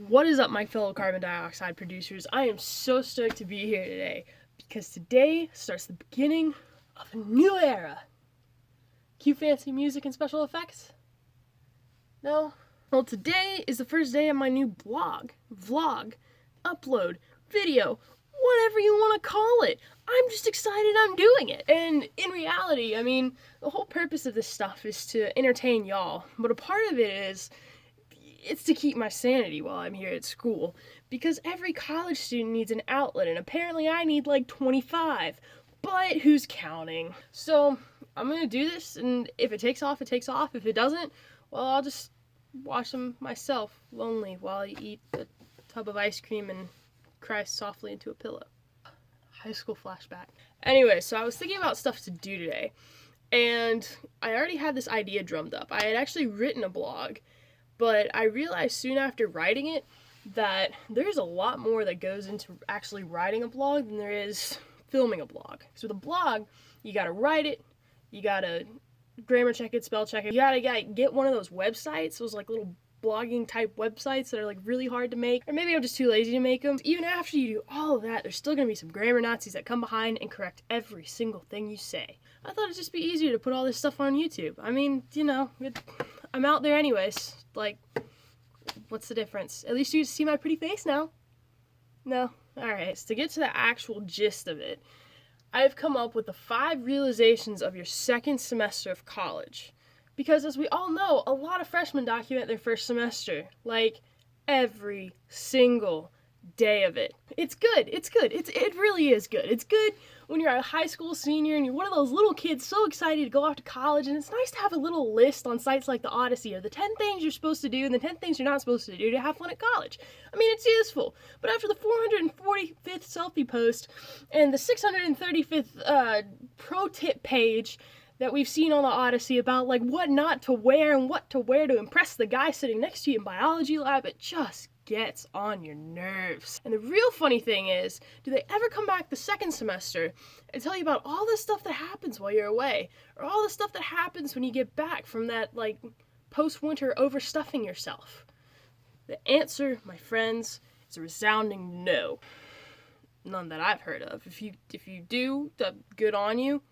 What is up, my fellow carbon dioxide producers? I am so stoked to be here today because today starts the beginning of a new era. Cue fancy music and special effects? No? Well, today is the first day of my new blog, vlog, upload, video, whatever you want to call it. I'm just excited I'm doing it. And in reality, the whole purpose of this stuff is to entertain y'all, but a part of it is it's to keep my sanity while I'm here at school, because every college student needs an outlet, and apparently I need like 25, but who's counting? So I'm gonna do this, and if it takes off, it takes off. If it doesn't, well, I'll just watch them myself, lonely, while I eat a tub of ice cream and cry softly into a pillow. High school flashback. Anyway, so I was thinking about stuff to do today, and I already had this idea drummed up. I had actually written a blog, but I realized soon after writing it that there's a lot more that goes into actually writing a blog than there is filming a blog. So with a blog, you gotta write it, you gotta grammar check it, spell check it, you gotta get one of those websites, those like little blogging type websites that are like really hard to make, or maybe I'm just too lazy to make them. Even after you do all of that, there's still gonna be some grammar Nazis that come behind and correct every single thing you say. I thought it'd just be easier to put all this stuff on YouTube. I'm out there anyways. Like, what's the difference? At least you see my pretty face now. No? Alright, so to get to the actual gist of it, I've come up with the 5 realizations of your second semester of college. Because as we all know, a lot of freshmen document their first semester. Like, every single day of it. It's good. It really is good. It's good when you're a high school senior and you're one of those little kids so excited to go off to college, and it's nice to have a little list on sites like the Odyssey of the 10 things you're supposed to do and the 10 things you're not supposed to do to have fun at college. It's useful. But after the 445th selfie post and the 635th pro tip page that we've seen on the Odyssey about like what not to wear and what to wear to impress the guy sitting next to you in biology lab, it just gets on your nerves. And the real funny thing is, do they ever come back the second semester and tell you about all the stuff that happens while you're away, or all the stuff that happens when you get back from that like post-winter overstuffing yourself? The answer, my friends, is a resounding no. None that I've heard of. If you do, good on you.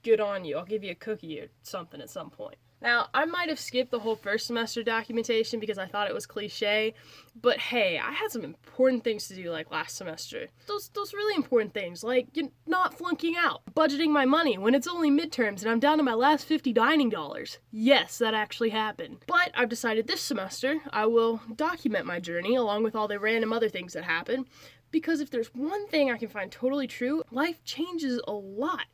Good on you. I'll give you a cookie or something at some point. Now, I might have skipped the whole first semester documentation because I thought it was cliche, but hey, I had some important things to do like last semester. Those really important things, like not flunking out, budgeting my money when it's only midterms and I'm down to my last 50 dining dollars. Yes, that actually happened. But I've decided this semester I will document my journey along with all the random other things that happen, because if there's one thing I can find totally true, life changes a lot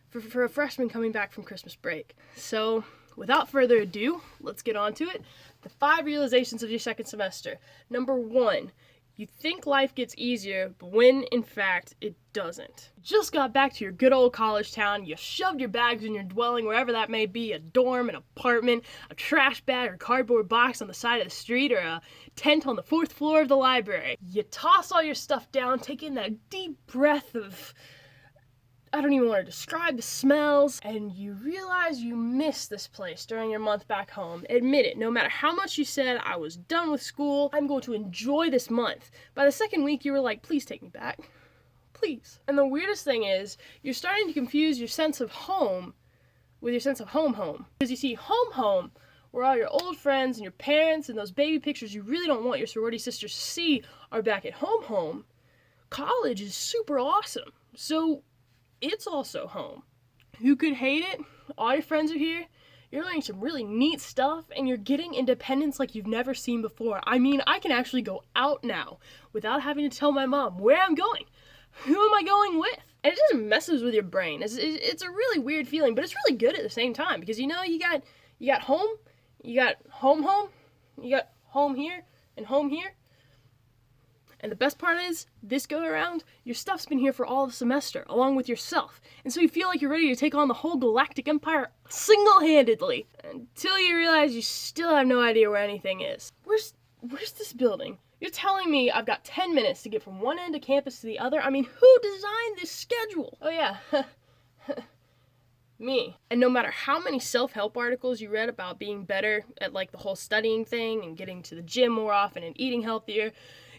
for a freshman coming back from Christmas break. So, without further ado, let's get on to it. The 5 realizations of your second semester. Number 1, you think life gets easier, but when in fact it doesn't. You just got back to your good old college town, you shoved your bags in your dwelling, wherever that may be, a dorm, an apartment, a trash bag or cardboard box on the side of the street, or a tent on the 4th floor of the library. You toss all your stuff down, take in that deep breath of, I don't even want to describe the smells, and you realize you missed this place during your month back home. Admit it, no matter how much you said, I was done with school, I'm going to enjoy this month. By the second week, you were like, please take me back. Please. And the weirdest thing is, you're starting to confuse your sense of home with your sense of home. Because you see, home, where all your old friends and your parents and those baby pictures you really don't want your sorority sisters to see are back at home. College is super awesome. So, it's also home. Who could hate it? All your friends are here, you're learning some really neat stuff, and you're getting independence like you've never seen before. I can actually go out now without having to tell my mom where I'm going. Who am I going with? And it just messes with your brain. It's a really weird feeling, but it's really good at the same time, because you got home, you got home, you got home here, and home here. And the best part is, this go around, your stuff's been here for all the semester, along with yourself. And so you feel like you're ready to take on the whole galactic empire single-handedly, until you realize you still have no idea where anything is. Where's this building? You're telling me I've got 10 minutes to get from one end of campus to the other? Who designed this schedule? Oh yeah, Me. And no matter how many self-help articles you read about being better at like the whole studying thing and getting to the gym more often and eating healthier,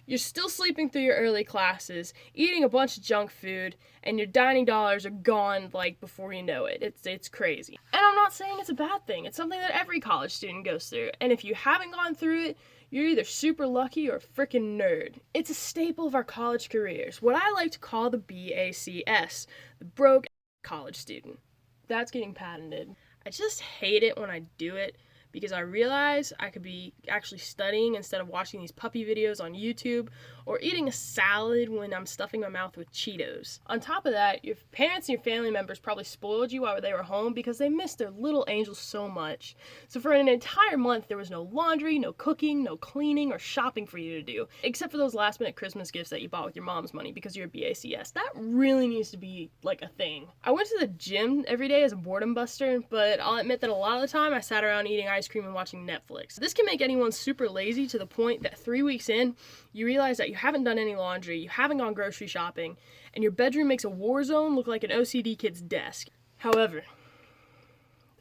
you're still sleeping through your early classes, eating a bunch of junk food, and your dining dollars are gone like before you know it. It's crazy. And I'm not saying it's a bad thing. It's something that every college student goes through. And if you haven't gone through it, you're either super lucky or a freaking nerd. It's a staple of our college careers, what I like to call the BACS, the broke college student. That's getting patented. I just hate it when I do it because I realize I could be actually studying instead of watching these puppy videos on YouTube or eating a salad when I'm stuffing my mouth with Cheetos. On top of that, your parents and your family members probably spoiled you while they were home because they missed their little angels so much. So for an entire month, there was no laundry, no cooking, no cleaning, or shopping for you to do, except for those last minute Christmas gifts that you bought with your mom's money because you're a BACS. That really needs to be like a thing. I went to the gym every day as a boredom buster, but I'll admit that a lot of the time I sat around eating ice cream and watching Netflix. This can make anyone super lazy to the point that 3 weeks in, you realize that you haven't done any laundry, you haven't gone grocery shopping, and your bedroom makes a war zone look like an OCD kid's desk. However,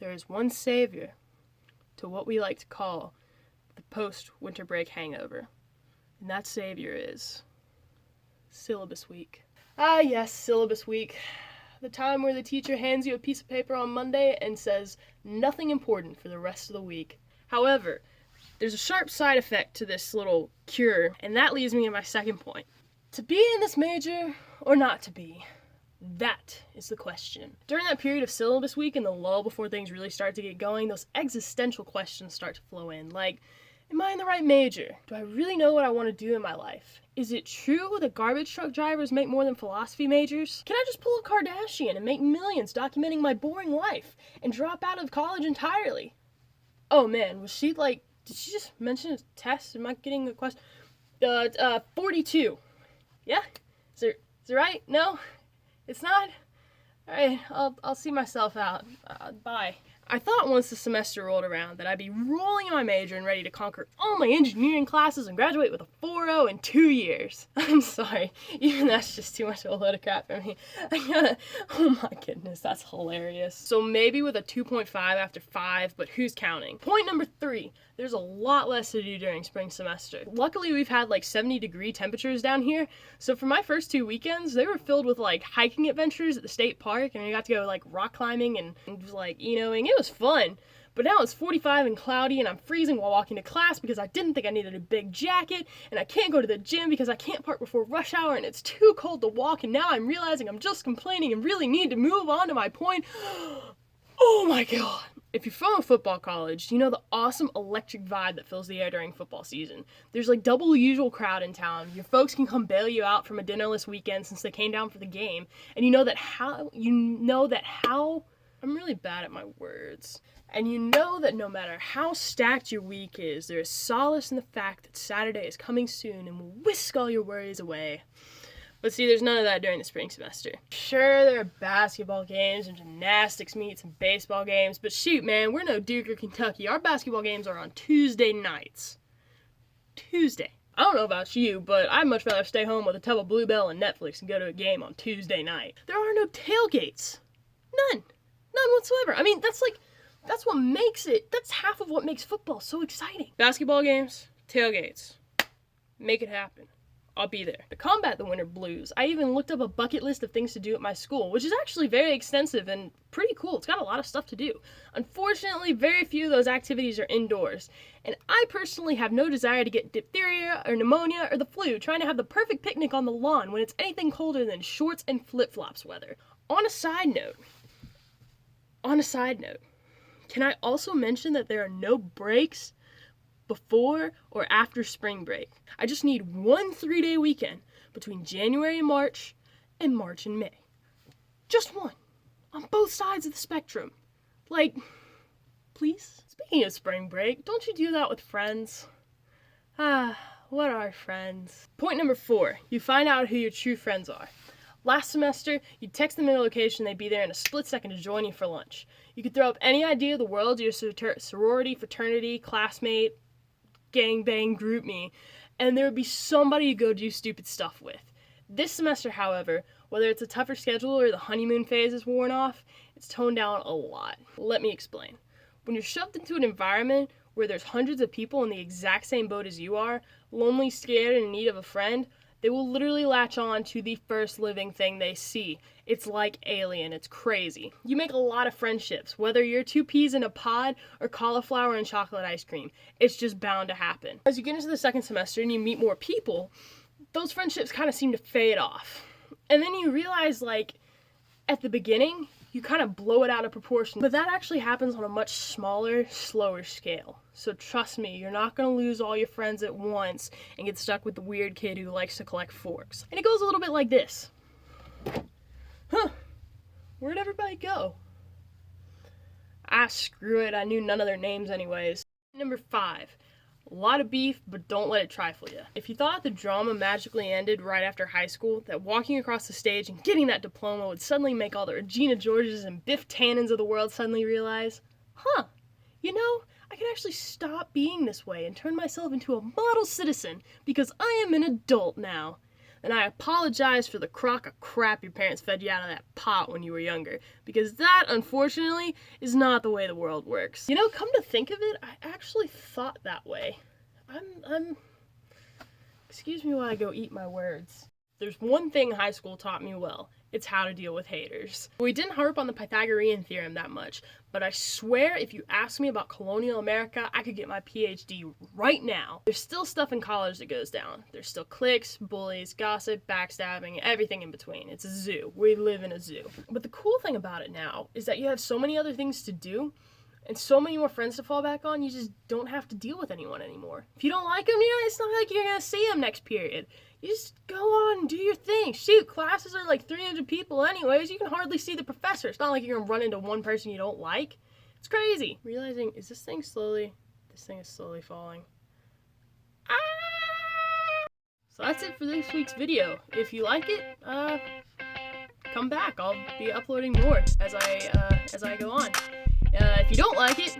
there is one savior to what we like to call the post-winter break hangover, and that savior is syllabus week. Ah yes, syllabus week. The time where the teacher hands you a piece of paper on Monday and says nothing important for the rest of the week. However, there's a sharp side effect to this little cure, and that leads me to my second point. To be in this major or not to be? That is the question. During that period of syllabus week and the lull before things really start to get going, those existential questions start to flow in, like, am I in the right major? Do I really know what I want to do in my life? Is it true that garbage truck drivers make more than philosophy majors? Can I just pull a Kardashian and make millions documenting my boring life and drop out of college entirely? Oh man, was she like, did she just mention a test? Am I getting a question? 42. Yeah? Is it right? No? It's not? Alright, I'll see myself out. Bye. I thought once the semester rolled around that I'd be rolling in my major and ready to conquer all my engineering classes and graduate with a 4.0 in 2 years. I'm sorry, even that's just too much of a load of crap for me. Oh my goodness, that's hilarious. So maybe with a 2.5 after 5, but who's counting? Point number 3, there's a lot less to do during spring semester. Luckily, we've had like 70-degree temperatures down here, so for my first 2 weekends, they were filled with like hiking adventures at the state park, and I got to go like rock climbing and like Enoing. It was fun, but now it's 45 and cloudy and I'm freezing while walking to class because I didn't think I needed a big jacket, and I can't go to the gym because I can't park before rush hour and it's too cold to walk, and now I'm realizing I'm just complaining and really need to move on to my point. Oh my god. If you're from a football college, you know the awesome electric vibe that fills the air during football season. There's like double the usual crowd in town. Your folks can come bail you out from a dinnerless weekend since they came down for the game, and you know that how I'm really bad at my words. And you know that no matter how stacked your week is, there is solace in the fact that Saturday is coming soon and will whisk all your worries away. But see, there's none of that during the spring semester. Sure, there are basketball games and gymnastics meets and baseball games, but shoot, man, we're no Duke or Kentucky. Our basketball games are on Tuesday nights. Tuesday. I don't know about you, but I'd much rather stay home with a tub of Bluebell and Netflix and go to a game on Tuesday night. There are no tailgates. None whatsoever. I mean, that's what makes it, that's half of what makes football so exciting. Basketball games, tailgates. Make it happen. I'll be there. To combat the winter blues, I even looked up a bucket list of things to do at my school, which is actually very extensive and pretty cool. It's got a lot of stuff to do. Unfortunately, very few of those activities are indoors, and I personally have no desire to get diphtheria or pneumonia or the flu trying to have the perfect picnic on the lawn when it's anything colder than shorts and flip-flops weather. On a side note, can I also mention that there are no breaks before or after spring break? I just need one 3-day weekend between January and March and May. Just one. On both sides of the spectrum. Like, please? Speaking of spring break, don't you do that with friends? What are friends? Point number 4, you find out who your true friends are. Last semester, you'd text them in a location, they'd be there in a split second to join you for lunch. You could throw up any idea of the world to your sorority, fraternity, classmate, gangbang, group me, and there would be somebody to go do stupid stuff with. This semester, however, whether it's a tougher schedule or the honeymoon phase is worn off, It's toned down a lot. Let me explain. When you're shoved into an environment where there's hundreds of people in the exact same boat as you are, lonely, scared, and in need of a friend, they will literally latch on to the first living thing they see. It's like Alien. It's crazy. You make a lot of friendships, whether you're 2 peas in a pod or cauliflower and chocolate ice cream. It's just bound to happen. As you get into the second semester and you meet more people, those friendships kind of seem to fade off. And then you realize, like, at the beginning, you kind of blow it out of proportion. But that actually happens on a much smaller, slower scale. So trust me, you're not going to lose all your friends at once and get stuck with the weird kid who likes to collect forks. And it goes a little bit like this. Where'd everybody go? Screw it, I knew none of their names anyways. Number 5. A lot of beef, but don't let it trifle you. If you thought the drama magically ended right after high school, that walking across the stage and getting that diploma would suddenly make all the Regina Georges and Biff Tannens of the world suddenly realize, you know, I can actually stop being this way and turn myself into a model citizen because I am an adult now. And I apologize for the crock of crap your parents fed you out of that pot when you were younger, because that, unfortunately, is not the way the world works. You know, come to think of it, I actually thought that way. Excuse me while I go eat my words. There's one thing high school taught me well. It's how to deal with haters. We didn't harp on the Pythagorean theorem that much, but I swear if you ask me about colonial America, I could get my PhD right now. There's still stuff in college that goes down. There's still cliques, bullies, gossip, backstabbing, everything in between. It's a zoo. We live in a zoo. But the cool thing about it now is that you have so many other things to do and so many more friends to fall back on, you just don't have to deal with anyone anymore. If you don't like them, it's not like you're gonna see them next period. You just go on and do your thing. Shoot, classes are like 300 people anyways. You can hardly see the professor. It's not like you're gonna run into one person you don't like. It's crazy. Realizing, this thing is slowly falling. So that's it for this week's video. If you like it, come back. I'll be uploading more as I go on. If you don't like it,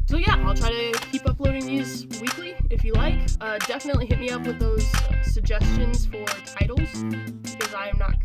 so yeah, I'll try to keep uploading these weekly. If you like, definitely hit me up with those suggestions for titles, because I am not